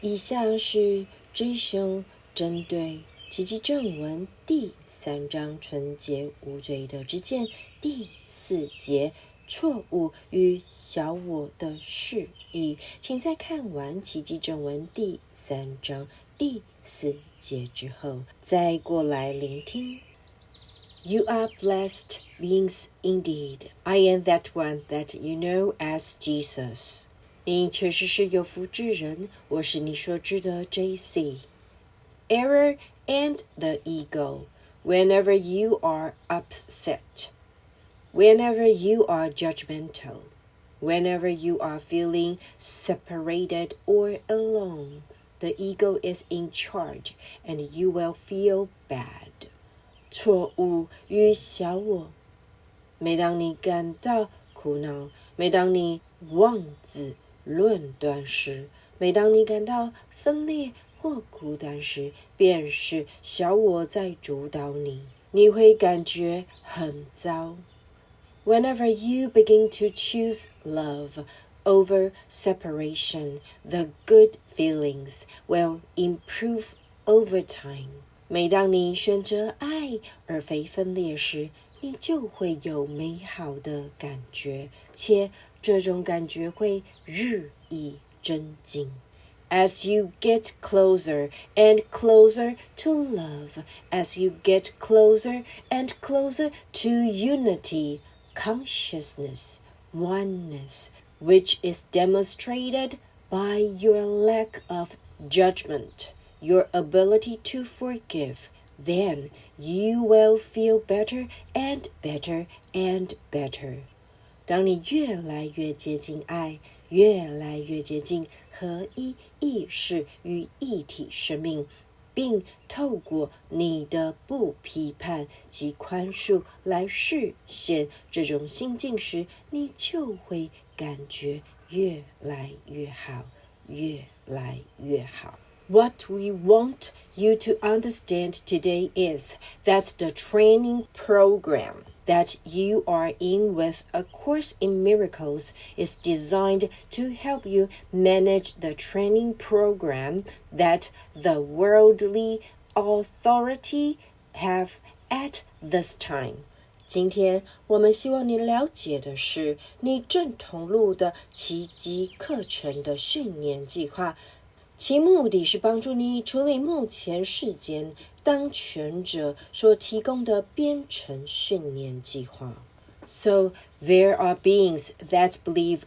以下是 J 兄针对奇迹正文第3章纯洁无罪的知见第4节错误与小我的释义，请在看完奇迹正文第3章第4节之后，再过来聆听。You are blessed beings indeed. I am that one that you know as Jesus. 你确实是有福之人，我是你所知的 JC. Error and the ego. Whenever you are upset, whenever you are judgmental, whenever you are feeling separated or alone, the ego is in charge and you will feel bad. 错误与小我。每当你感到苦恼，每当你妄自论断时，每当你感到分裂或孤单时，便是小我在主导你，你会感觉很糟。Whenever you begin to choose love over separation, the good feelings will improve over time. 每当你选择爱而非分裂时，你就会有美好的感觉，且这种感觉会日益增进。As you get closer and closer to love, as you get closer and closer to unity, consciousness, oneness, which is demonstrated by your lack of judgment, your ability to forgive, then you will feel better and better and better. 当你越来越接近爱，越来越接近合一意识与一体生命，并透过你的不批判及宽恕来实现这种心境时，你就会感觉越来越好，越来越好。What we want you to understand today is that the training program that you are in with A Course in Miracles is designed to help you manage the training program that the worldly authority have at this time. 今天我们希望你了解的是，你正投入的奇迹课程的训练计划，其目的是帮助你处理目前世间当权者所提供的编程训练计划。So there are beings that believe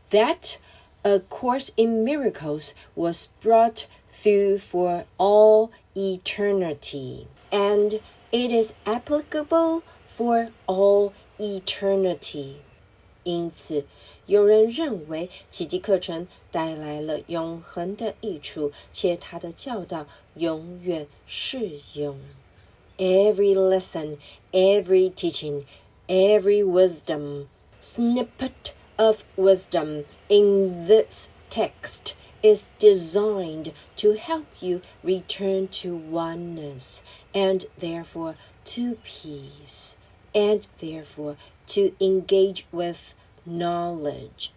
that A Course in Miracles was brought through for all eternity, and it is applicable for all eternity. 因此，有人认为奇迹课程带来了永恒的益处，且它的教导永远适用。Every lesson, every teaching, every wisdom, snippet of wisdom in this text is designed to help you return to oneness, and therefore to peace, and therefore to engage with knowledge.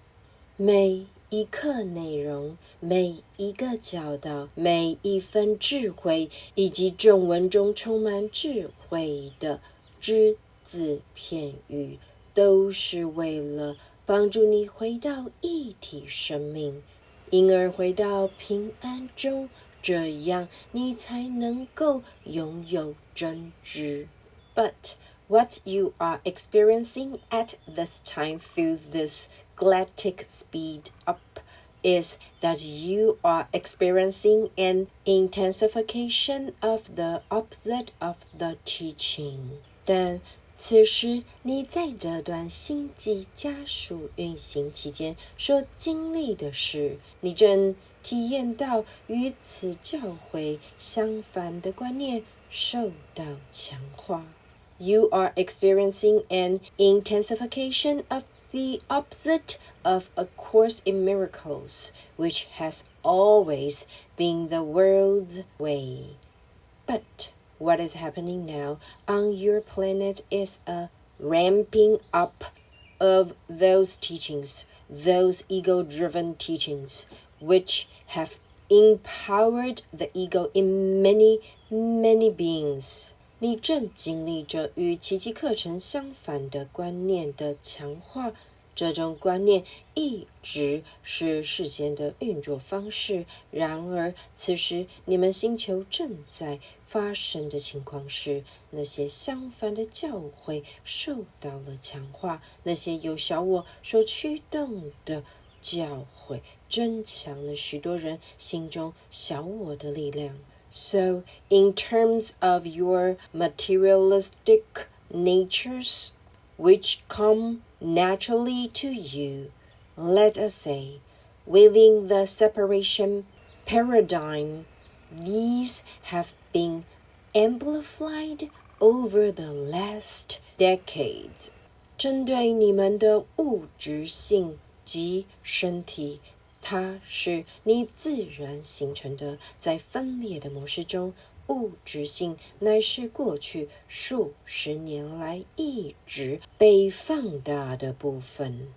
每一课内容，每一个教导，每一分智慧，以及正文中充满智慧的只字片语，都是为了帮助你回到一体生命，因而回到平安中，这样你才能够拥有真知。But what you are experiencing at this time through this galactic speed up is that you are experiencing an intensification of the opposite of the teaching. 但此时你在这段星际加速运行期间所经历的是，你正体验到与此教诲相反的观念受到强化。You are experiencing an intensification of the opposite of A Course in Miracles, which has always been the world's way. But what is happening now on your planet is a ramping up of those teachings, those ego-driven teachings, which have empowered the ego in many, many beings. 你正经历着与奇迹课程相反的观念的强化，这种观念一直是世间的运作方式。然而，此时你们星球正在发生的情况是，那些相反的教诲受到了强化，那些由小我所驱动的教诲增强了许多人心中小我的力量。So, in terms of your materialistic natures, which come naturally to you, let us say, within the separation paradigm, these have been amplified over the last decades. 针对你们的物质性及身体，它是你自然形成的，在分裂的模式中，物质性乃是过去数十年来一直被放大的部分。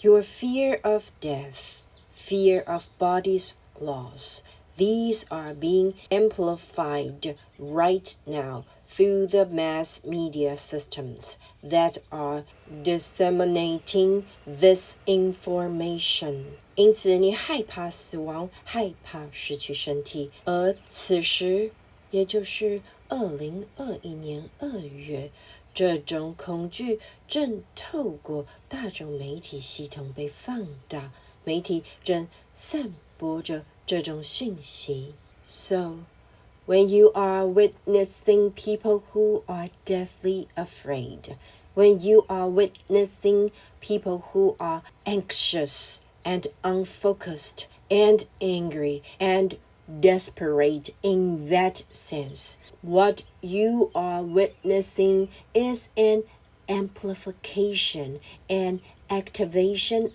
Your fear of death, fear of body's loss, these are being amplified right now through the mass media systems that are disseminating this information. 因此你害怕死亡，害怕失去身体，而此时也就是2021年2月，这种恐惧正透过大众媒体系统被放大，媒体正散播着这种讯息。So, when you are witnessing people who are deathly afraid, when you are witnessing people who are anxious and unfocused and angry and desperate in that sense, what you are witnessing is an amplification and activation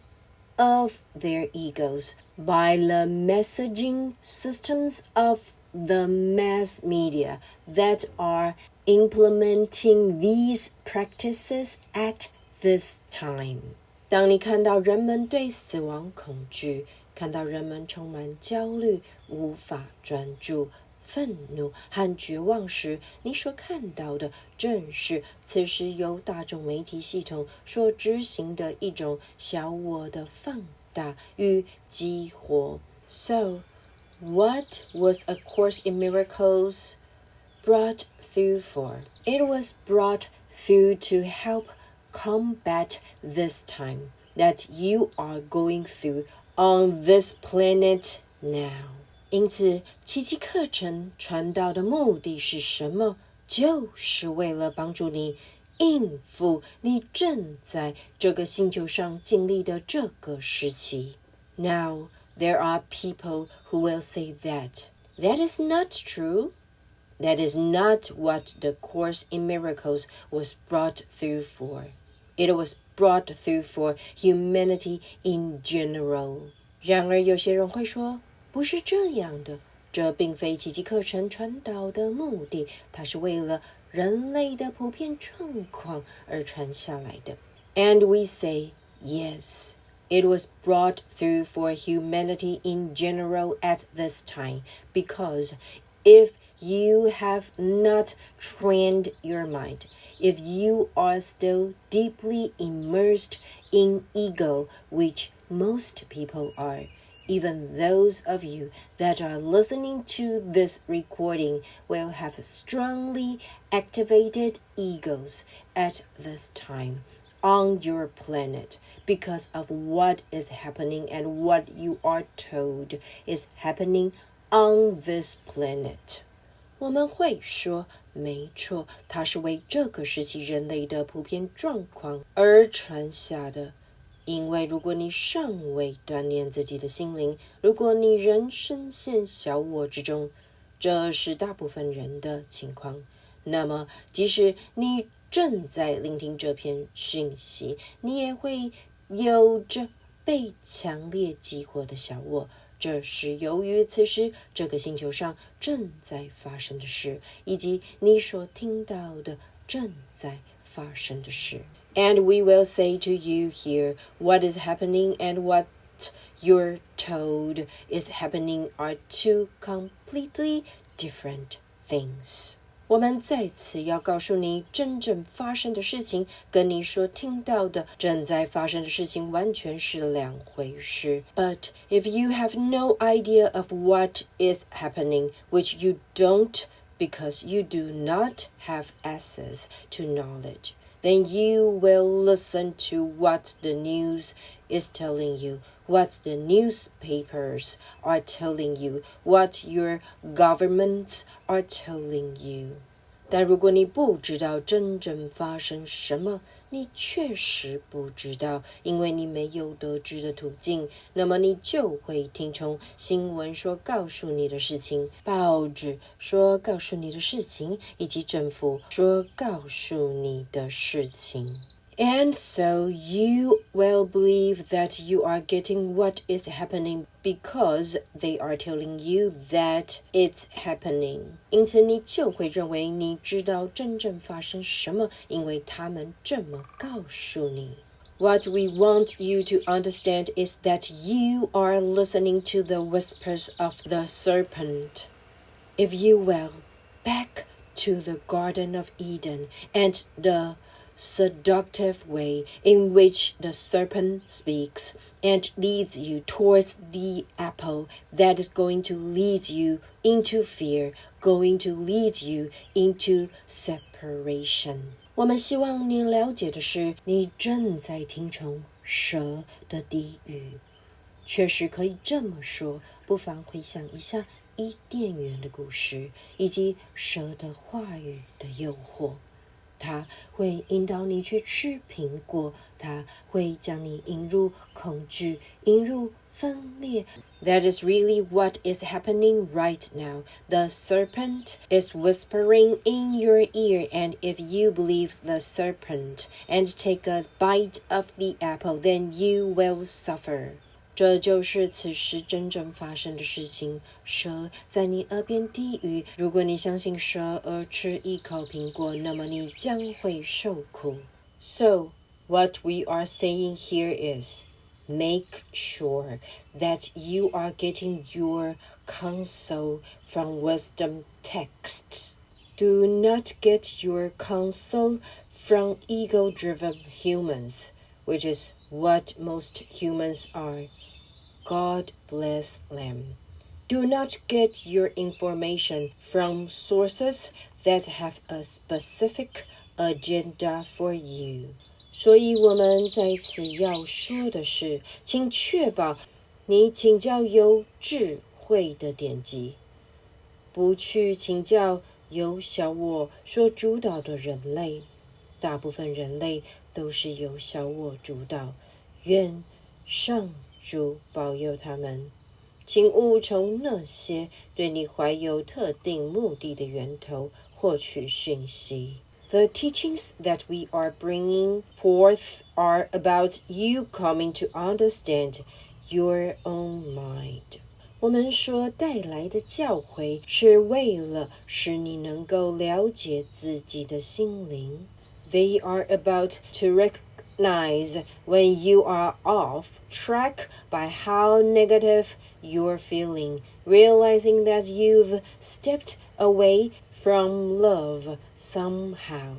of their egos by the messaging systems of the mass media that are implementing these practices at this time. 当你看到人们对死亡恐惧，看到人们充满焦虑，无法专注，愤怒和绝望时，你所看到的正是此时由大众媒体系统所执行的一种小我的放大与激活。So, what was A Course in Miracles brought through for? It was brought through to help combat this time that you are going through on this planet now. 因此，奇迹课程传导的目的是什么？就是为了帮助你应付你正在这个星球上经历的这个时期。Now, there are people who will say that is not true. That is not what the Course in Miracles was brought through for. It was brought through for humanity in general. 然而有些人会说，不是这样的，这并非奇迹课程传导的目的，它是为了人类的普遍状况而传下来的。And we say, yes, it was brought through for humanity in general at this time, because if you have not trained your mind, if you are still deeply immersed in ego, which most people are, even those of you that are listening to this recording will have strongly activated egos at this time on your planet because of what is happening and what you are told is happening on this planet. 我们会说，没错，它是为这个时期人类的普遍状况而传下的。因为如果你尚未锻炼自己的心灵，如果你仍深陷小我之中，这是大部分人的情况，那么即使你正在聆听这篇讯息，你也会有着被强烈激活的小我。这是由于此时这个星球上正在发生的事，以及你所听到的正在发生的事。And we will say to you here what is happening and what what you're told is happening are two completely different things. 我们在此要告诉你，真正发生的事情跟你所听到的正在发生的事情完全是两回事。But if you have no idea of what is happening, which you don't because you do not have access to knowledge, then you will listen to what the news is telling you, what the newspapers are telling you, what your governments are telling you. 但如果你不知道真正发生什么，你确实不知道，因为你没有得知的途径，那么你就会听从新闻所告诉你的事情，报纸所告诉你的事情，以及政府所告诉你的事情。And so you will believe that you are getting what is happening because they are telling you that it's happening. 因此你就会认为你知道真正发生什么，因为他们这么告诉你。What we want you to understand is that you are listening to the whispers of the serpent. If you will, back to the Garden of Eden and the seductive way in which the serpent speaks and leads you towards the apple that is going to lead you into fear, going to lead you into separation. 我们希望你了解的是，你正在听从蛇的低语。确实可以这么说，不妨回想一下伊甸园的故事，以及蛇的话语的诱惑。它会引导你去吃苹果，它会将你引入恐惧，引入分裂。That is really what is happening right now. The serpent is whispering in your ear, and if you believe the serpent and take a bite of the apple, then you will suffer.这就是此时真正发生的事情。蛇在你耳边低语，如果你相信蛇而吃一口苹果，那么你将会受苦。So, what we are saying here is, make sure that you are getting your counsel from wisdom texts. Do not get your counsel from ego-driven humans, which is what most humans are.God bless them. Do not get your information from sources that have a specific agenda for you. 所以我们在此要说的是，请确保你请教有智慧的典籍，不去请教由小我所主导的人类。大部分人类都是由小我主导。愿上主保佑他们，请勿从那些对你怀有特定目的的源头获取讯息。The teachings that we are bringing forth are about you coming to understand your own mind. 我们所带来的教诲是为了使你能够了解自己的心灵。They are about to recognize when you are off track by how negative you're feeling, realizing that you've stepped away from love somehow.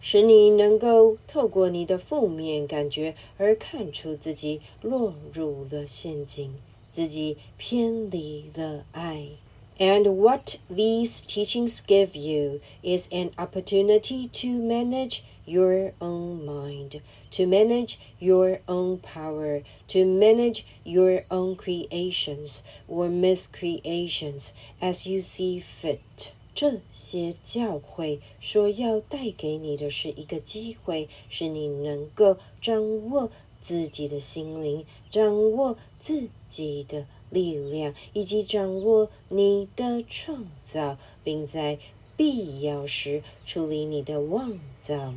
使你能够透过你的负面感觉而看出自己落入了陷阱，自己偏离了爱。And what these teachings give you is an opportunity to manage your own mind, to manage your own power, to manage your own creations or miscreations as you see fit. 这些教诲所要带给你的是一个机会，使你能够掌握自己的心灵，掌握自己的力量，以及掌握你的创造，并在必要时处理你的妄造。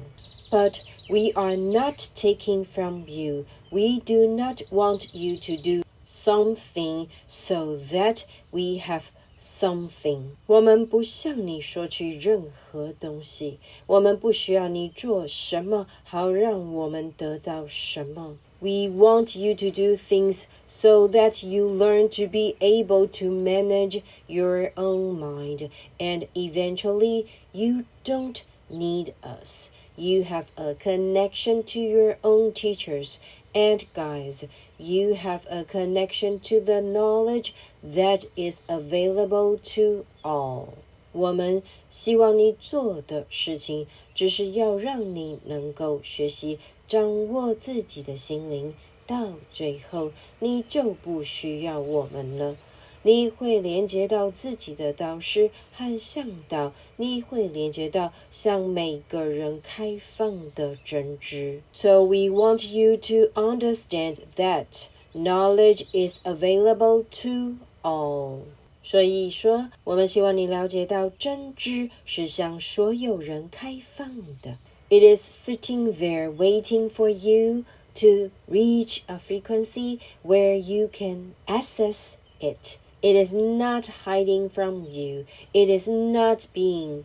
But we are not taking from you. We do not want you to do something so that we have something. 我们不向你索取任何东西，我们不需要你做什么，好让我们得到什么。We want you to do things so that you learn to be able to manage your own mind, and eventually you don't need us. You have a connection to your own teachers and guides. You have a connection to the knowledge that is available to all. 我们希望你做的事情，只是要让你能够学习掌握自己的心灵，到最后你就不需要我们了。你会连接到自己的导师和向导，你会连接到向每个人开放的真知。So we want you to understand that knowledge is available to all. 所以说，我们希望你了解到真知是向所有人开放的。It is sitting there waiting for you to reach a frequency where you can access it. It is not hiding from you. It is not being.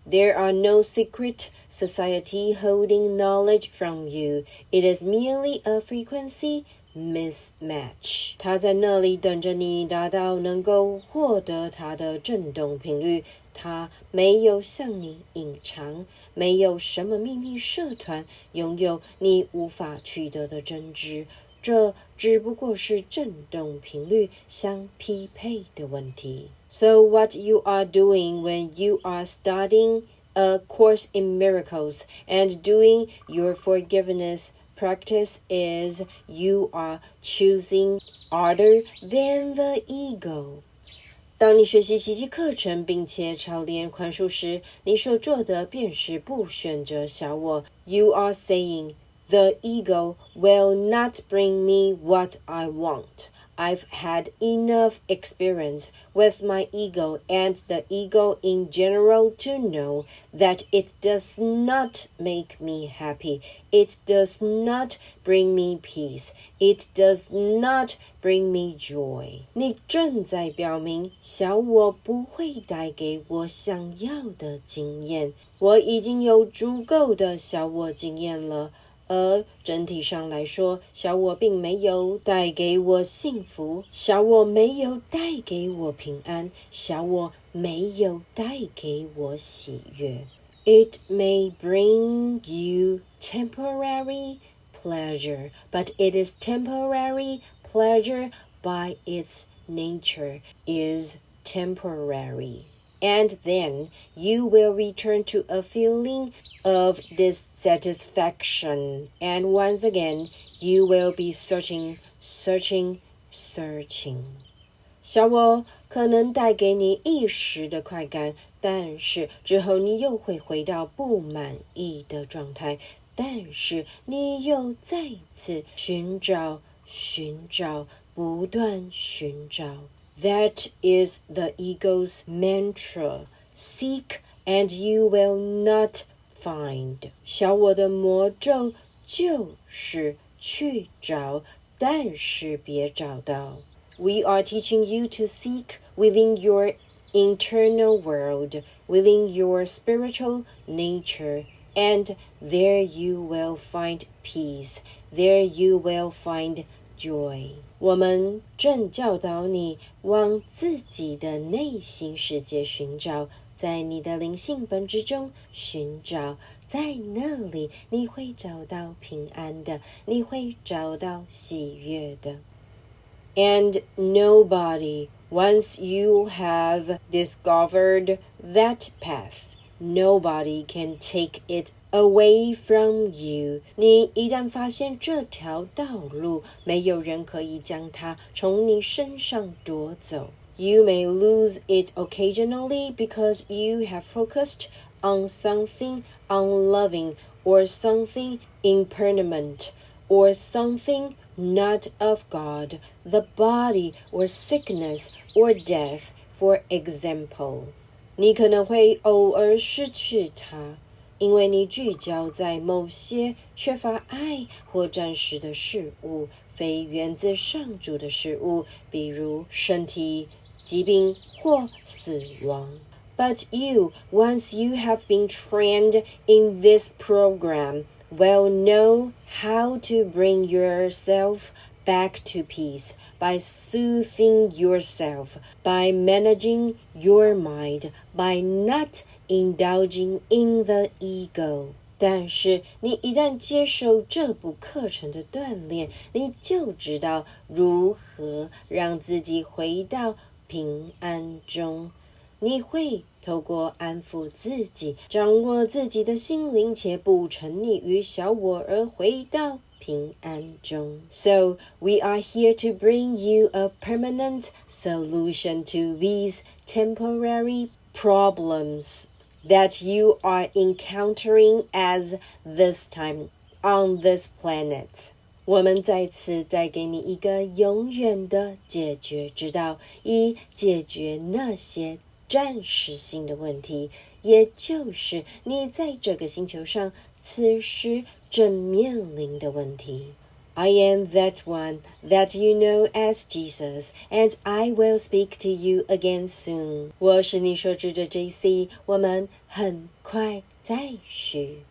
There are no secret society holding knowledge from you. It is merely a frequency mismatch. 它在那里等着你达到能够获得它的振动频率。它没有向你隐藏，没有什么秘密社团拥有你无法取得的真知。这只不过是振动频率相匹配的问题。So what you are doing when you are studying a course in miracles and doing your forgiveness practice is you are choosing other than the ego. 当你学习奇迹课程并且操练宽恕时，你所做的便是不选择小我。You are saying,The ego will not bring me what I want. I've had enough experience with my ego and the ego in general to know that it does not make me happy. It does not bring me peace. It does not bring me joy. 你正在表明小我不会带给我想要的经验。我已经有足够的小我经验了。而整体上来说，小我并没有带给我幸福，小我没有带给我平安，小我没有带给我喜悦。It may bring you temporary pleasure, but it is temporary pleasure by its nature is temporary.And then you will return to a feeling of dissatisfaction. And once again, you will be searching. 小我可能带给你一时的快感，但是之后你又会回到不满意的状态，但是你又再次寻找，不断寻找。That is the ego's mantra. Seek and you will not find. 小我的魔咒就是去找，但是别找到。We are teaching you to seek within your internal world, within your spiritual nature, and there you will find peace. There you will find joy. 我们正教导你往自己的内心世界寻找，在你的灵性本质中寻找，在那里你会找到平安的，你会找到喜悦的。And nobody, once you have discovered that path, nobody can take it away from you. 你一旦发现这条道路，没有人可以将它从你身上夺走。You may lose it occasionally because you have focused on something unloving or something impermanent or something not of God, the body or sickness or death, for example. 你可能会偶尔失去它，因为你聚焦在某些缺乏爱或暂时的事物，非源自上主的事物，比如身体、疾病或死亡。But you, once you have been trained in this program, will know how to bring yourself back to peace by soothing yourself, by managing your mind, by not indulging in the ego. 但是你一旦接受这部课程的锻炼，你就知道如何让自己回到平安中。你会透过安抚自己，掌握自己的心灵，且不沉溺于小我而回到平安中。So, we are here to bring you a permanent solution to these temporary problems that you are encountering as this time on this planet. 我们在此带给你一个永远的解决之道，以解决那些暂时性的问题，也就是你在这个星球上此时正面临的问题。I am that one that you know as Jesus, and I will speak to you again soon. 我是你所知的 JC， 我们很快再续。